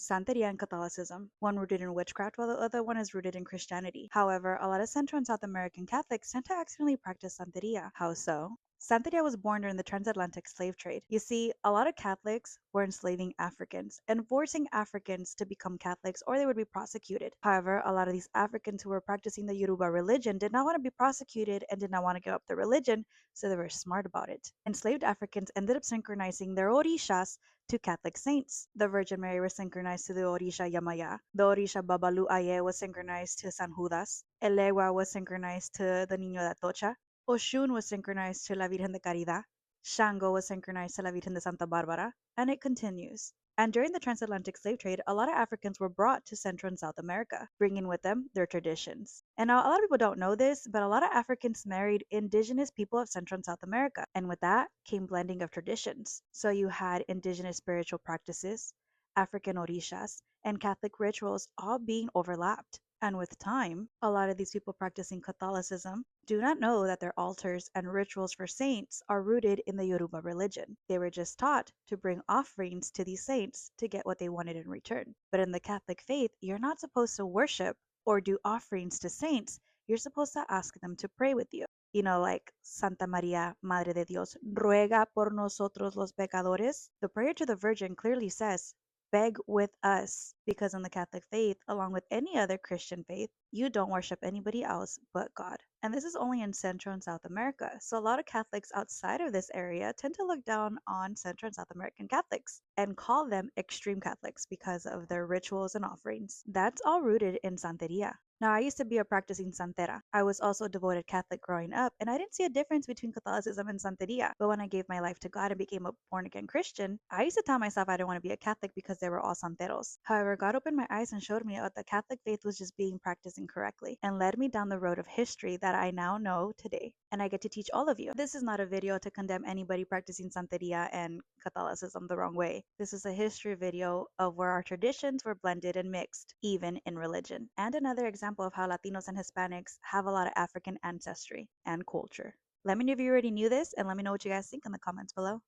Santeria and Catholicism, one rooted in witchcraft while the other one is rooted in Christianity. However, a lot of Central and South American Catholics tend to accidentally practice Santeria. How so? Santeria was born during the transatlantic slave trade. You see, a lot of Catholics were enslaving Africans and forcing Africans to become Catholics or they would be prosecuted. However, a lot of these Africans who were practicing the Yoruba religion did not want to be prosecuted and did not want to give up their religion, so they were smart about it. Enslaved Africans ended up synchronizing their orishas to Catholic saints. The Virgin Mary was synchronized to the Orisha Yamaya. The Orisha Babalu Aye was synchronized to San Judas. Elegua was synchronized to the Niño de Atocha. Oshun was synchronized to La Virgen de Caridad. Shango was synchronized to La Virgen de Santa Barbara, and it continues. And during the transatlantic slave trade, a lot of Africans were brought to Central and South America, bringing with them their traditions. And now, a lot of people don't know this, but a lot of Africans married indigenous people of Central and South America. And with that came blending of traditions. So you had indigenous spiritual practices, African orishas, and Catholic rituals all being overlapped. And with time, a lot of these people practicing Catholicism do not know that their altars and rituals for saints are rooted in the Yoruba religion. They were just taught to bring offerings to these saints to get what they wanted in return. But in the Catholic faith, you're not supposed to worship or do offerings to saints. You're supposed to ask them to pray with you. You know, like Santa María, Madre de Dios, ruega por nosotros los pecadores. The prayer to the Virgin clearly says, beg with us, because in the Catholic faith, along with any other Christian faith, you don't worship anybody else but God. And this is only in Central and South America. So a lot of Catholics outside of this area tend to look down on Central and South American Catholics and call them extreme Catholics because of their rituals and offerings. That's all rooted in Santeria. Now, I used to be a practicing Santera. I was also a devoted Catholic growing up, and I didn't see a difference between Catholicism and Santeria. But when I gave my life to God and became a born again Christian, I used to tell myself I didn't want to be a Catholic because they were all Santeros. However, God opened my eyes and showed me that the Catholic faith was just being practiced incorrectly and led me down the road of history that I now know today. And I get to teach all of you. This is not a video to condemn anybody practicing Santeria and Catholicism the wrong way. This is a history video of where our traditions were blended and mixed, even in religion. And another example of how Latinos and Hispanics have a lot of African ancestry and culture. Let me know if you already knew this, and let me know what you guys think in the comments below.